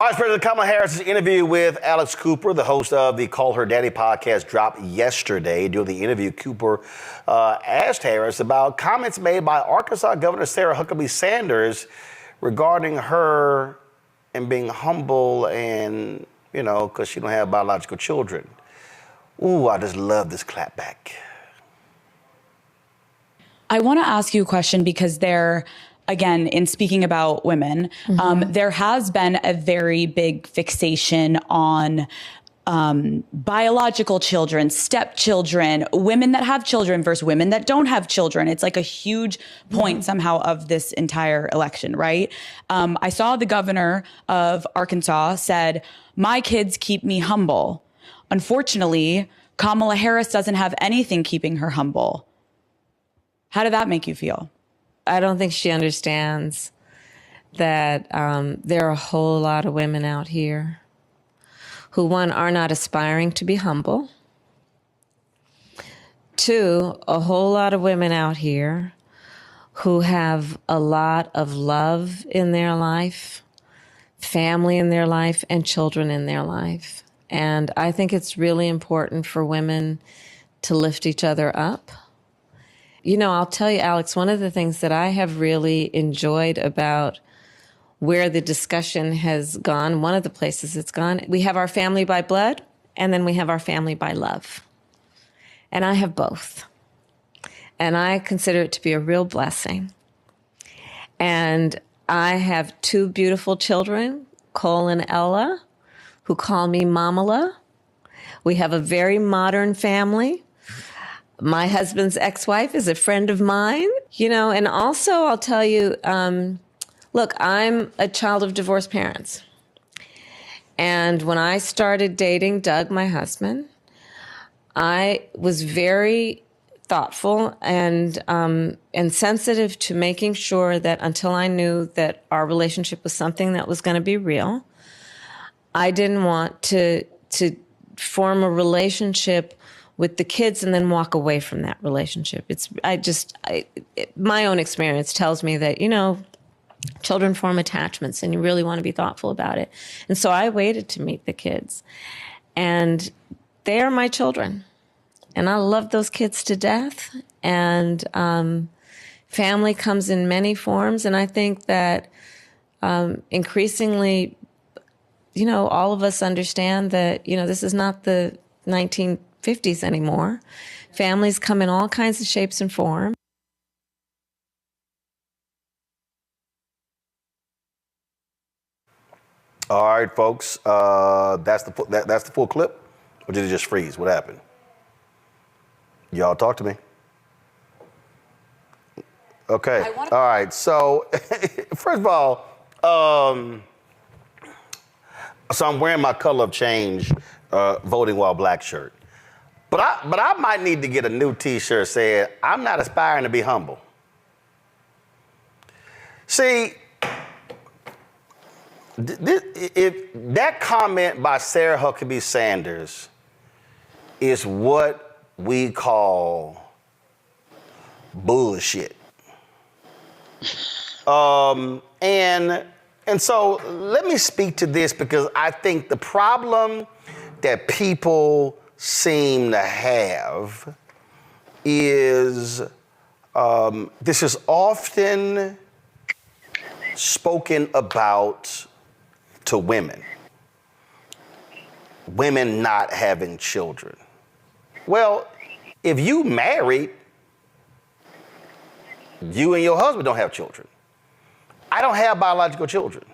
Vice President Kamala Harris' interview with Alex Cooper, the host of the Call Her Daddy podcast, dropped yesterday. During the interview, Cooper asked Harris about comments made by Arkansas Governor Sarah Huckabee Sanders regarding her and being humble and, you know, because she don't have biological children. Ooh, I just love this clapback. I want to ask you a question because again, in speaking about women, there has been a very big fixation on biological children, stepchildren, women that have children versus women that don't have children. It's like a huge point somehow of this entire election, right? I saw the governor of Arkansas said, "My kids keep me humble." Unfortunately, Kamala Harris doesn't have anything keeping her humble. How did that make you feel? I don't think she understands that there are a whole lot of women out here who, one, are not aspiring to be humble. Two, a whole lot of women out here who have a lot of love in their life, family in their life, and children in their life. And I think it's really important for women to lift each other up. You know, I'll tell you, Alex, one of the things that I have really enjoyed about where the discussion has gone, one of the places it's gone, we have our family by blood, and then we have our family by love. And I have both. And I consider it to be a real blessing. And I have two beautiful children, Cole and Ella, who call me Mamala. We have a very modern family. My husband's ex-wife is a friend of mine, you know, and also I'll tell you, look, I'm a child of divorced parents. And when I started dating Doug, my husband, I was very thoughtful and sensitive to making sure that until I knew that our relationship was something that was going to be real, I didn't want to form a relationship with the kids and then walk away from that relationship. My own experience tells me that, you know, children form attachments and you really want to be thoughtful about it. And so I waited to meet the kids, and they are my children. And I love those kids to death. And family comes in many forms. And I think that increasingly, you know, all of us understand that, you know, this is not the 1950s anymore. Families come in all kinds of shapes and forms. All right, folks, that's the full clip, or did it just freeze? What happened? Y'all talk to me. Okay. All right. So, first of all, so I'm wearing my color of change, voting while black shirt. But I might need to get a new T-shirt saying, "I'm not aspiring to be humble." See, if that comment by Sarah Huckabee Sanders is what we call bullshit. And so let me speak to this, because I think the problem that people seem to have is this is often spoken about to women not having children. Well, if you married, you and your husband don't have children. I don't have biological children.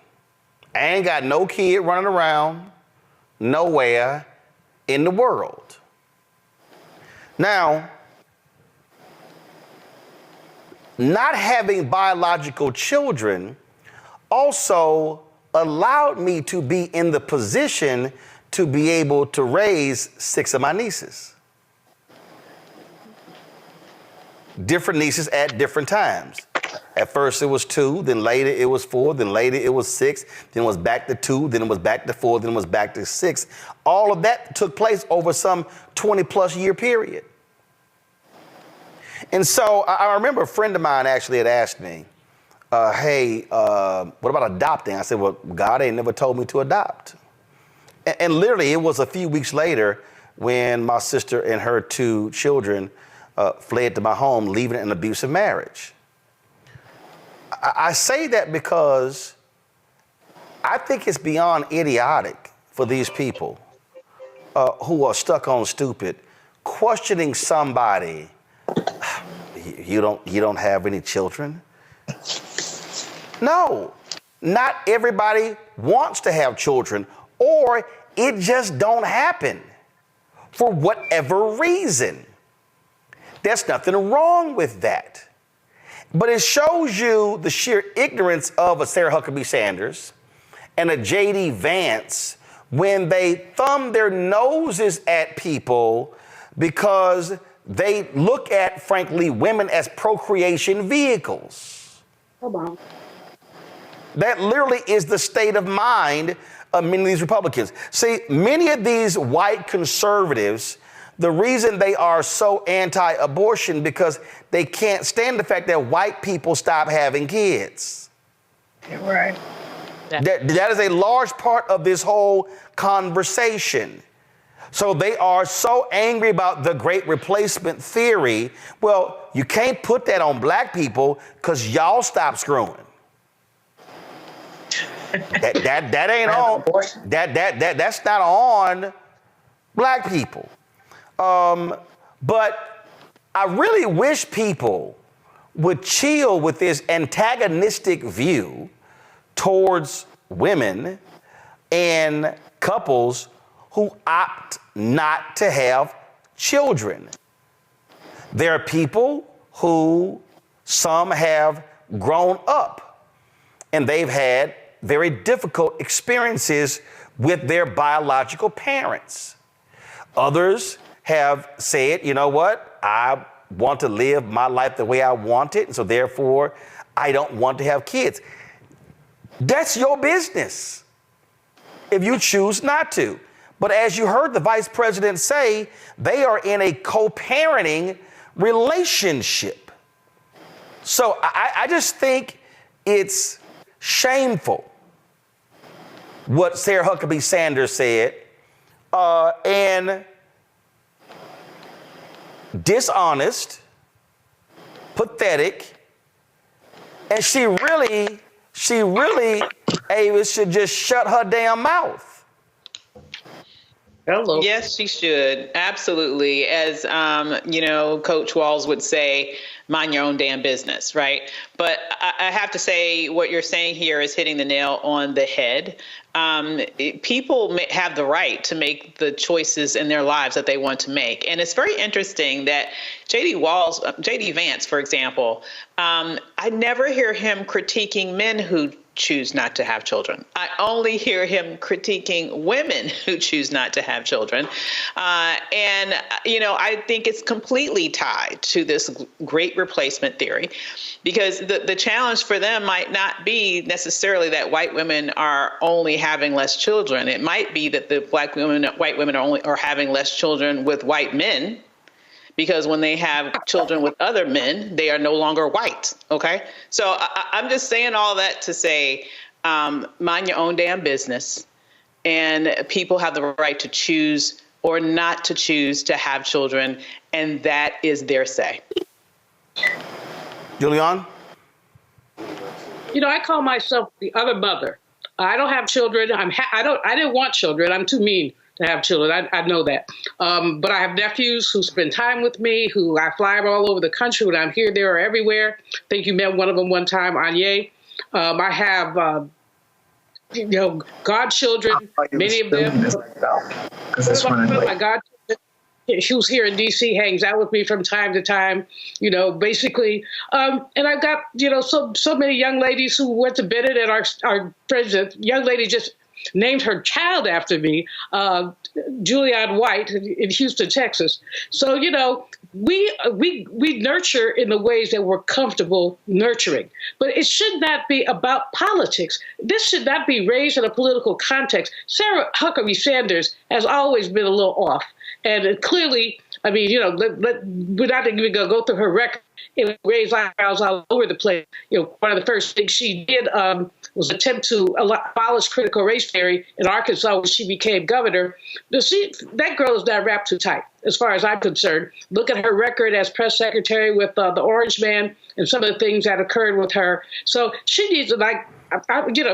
I ain't got no kid running around nowhere in the world. Now, not having biological children also allowed me to be in the position to be able to raise 6 of my nieces. Different nieces at different times. At first it was 2, then later it was 4, then later it was 6, then it was back to 2, then it was back to 4, then it was back to 6. All of that took place over some 20-plus year period. And so I remember a friend of mine actually had asked me, hey, what about adopting? I said, well, God ain't never told me to adopt. And literally, it was a few weeks later when my sister and her 2 children fled to my home, leaving an abusive marriage. I say that because I think it's beyond idiotic for these people who are stuck on stupid, questioning somebody. You don't have any children? No, not everybody wants to have children, or it just don't happen for whatever reason. There's nothing wrong with that. But it shows you the sheer ignorance of a Sarah Huckabee Sanders and a J.D. Vance when they thumb their noses at people because they look at, frankly, women as procreation vehicles. Come on. That literally is the state of mind of many of these Republicans. See, many of these white conservatives, the reason they are so anti-abortion because they can't stand the fact that white people stop having kids. You're right. That is a large part of this whole conversation. So they are so angry about the great replacement theory. Well, you can't put that on black people because y'all stop screwing. That ain't on. That's not on black people. But I really wish people would chill with this antagonistic view towards women and couples who opt not to have children. There are people who some have grown up and they've had very difficult experiences with their biological parents. Others have said, you know what, I want to live my life the way I want it, and so therefore I don't want to have kids. That's your business if you choose not to. But as you heard the vice president say, they are in a co-parenting relationship. So I just think it's shameful what Sarah Huckabee Sanders said, and dishonest, pathetic, and she really, Ava, should just shut her damn mouth. Hello. Yes, she should. Absolutely. As, Coach Walls would say, mind your own damn business, right? But I have to say what you're saying here is hitting the nail on the head. People have the right to make the choices in their lives that they want to make. And it's very interesting that J.D. Vance, for example, I never hear him critiquing men who choose not to have children. I only hear him critiquing women who choose not to have children. I think it's completely tied to this great replacement theory, because the challenge for them might not be necessarily that white women are only having less children. It might be that the white women are having less children with white men, because when they have children with other men, they are no longer white. OK, so I'm just saying all that to say, mind your own damn business. And people have the right to choose or not to choose to have children. And that is their say. Julian? I call myself the other mother. I don't have children. I didn't want children. I'm too mean to have children. I know that. But I have nephews who spend time with me, who I fly all over the country when I'm here, there, or everywhere. I think you met one of them one time, Anya. I have, godchildren, many of them. My godchildren, who's here in D.C., hangs out with me from time to time, basically. And I've got, so many young ladies who went to Bennett, and our president, young lady just named her child after me, Julianne White in Houston, Texas. So, we nurture in the ways that we're comfortable nurturing. But it should not be about politics. This should not be raised in a political context. Sarah Huckabee Sanders has always been a little off. And clearly, we're not even going to go through her record It raised eyebrows all over the place. One of the first things she did was attempt to abolish critical race theory in Arkansas when she became governor. That girl is not wrapped too tight, as far as I'm concerned. Look at her record as press secretary with the Orange Man and some of the things that occurred with her. So she needs to,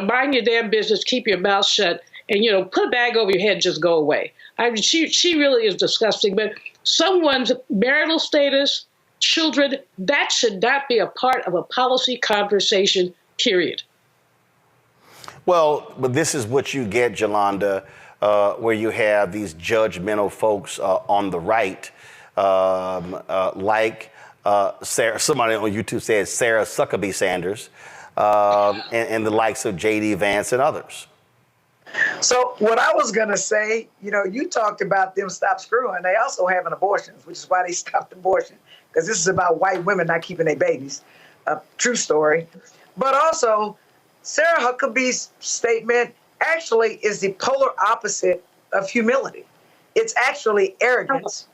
mind your damn business, keep your mouth shut, and, put a bag over your head and just go away. I mean, she really is disgusting. But someone's marital status, children, that should not be a part of a policy conversation, period. Well, but this is what you get, Jolanda, where you have these judgmental folks on the right, like Sarah, somebody on YouTube said Sarah Huckabee Sanders, and the likes of J.D. Vance and others. So what I was going to say, you talked about them stop screwing. They also having abortions, which is why they stopped abortion, because this is about white women not keeping their babies. True story. But also, Sarah Huckabee's statement actually is the polar opposite of humility. It's actually arrogance,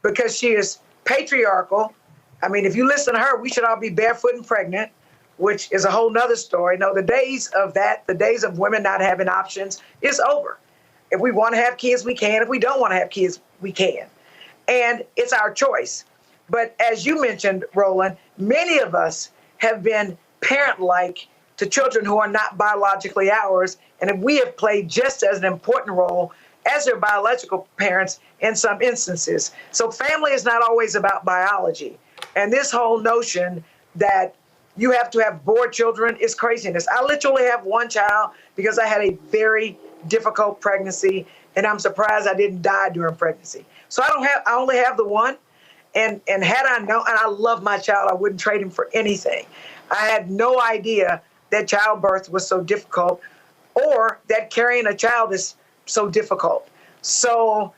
because she is patriarchal. I mean, if you listen to her, we should all be barefoot and pregnant, which is a whole nother story. No, the days of that, the days of women not having options is over. If we want to have kids, we can. If we don't want to have kids, we can. And it's our choice. But as you mentioned, Roland, many of us have been parent-like to children who are not biologically ours, and we have played just as an important role as their biological parents in some instances. So family is not always about biology. And this whole notion that you have to have bored children is craziness. I literally have one child because I had a very difficult pregnancy, and I'm surprised I didn't die during pregnancy. So I only have the one. And had I known, and I love my child, I wouldn't trade him for anything. I had no idea that childbirth was so difficult, or that carrying a child is so difficult. So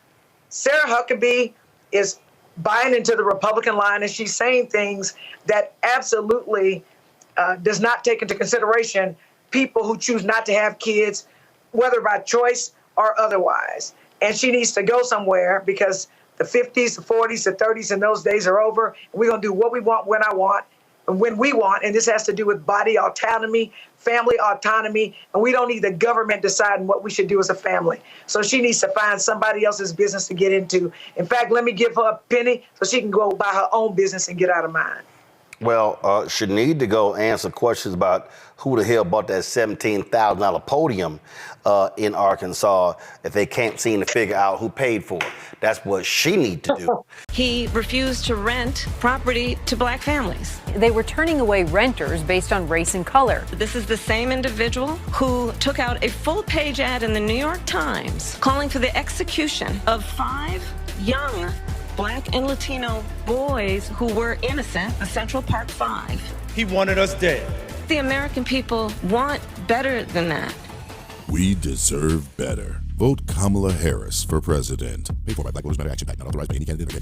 Sarah Huckabee is buying into the Republican line, and she's saying things that absolutely does not take into consideration people who choose not to have kids, whether by choice or otherwise. And she needs to go somewhere, because the 50s, the 40s, the 30s, and those days are over. And we're going to do what we want, when I want, and when we want. And this has to do with body autonomy, family autonomy. And we don't need the government deciding what we should do as a family. So she needs to find somebody else's business to get into. In fact, let me give her a penny so she can go buy her own business and get out of mine. Well, she need to go answer questions about who the hell bought that $17,000 podium in Arkansas if they can't seem to figure out who paid for it. That's what she need to do. He refused to rent property to black families. They were turning away renters based on race and color. This is the same individual who took out a full-page ad in the New York Times calling for the execution of 5 young Black and Latino boys who were innocent, the Central Park 5. He wanted us dead. The American people want better than that. We deserve better. Vote Kamala Harris for president. Paid for by Black Voters Matter Action PAC, not authorized by any candidate or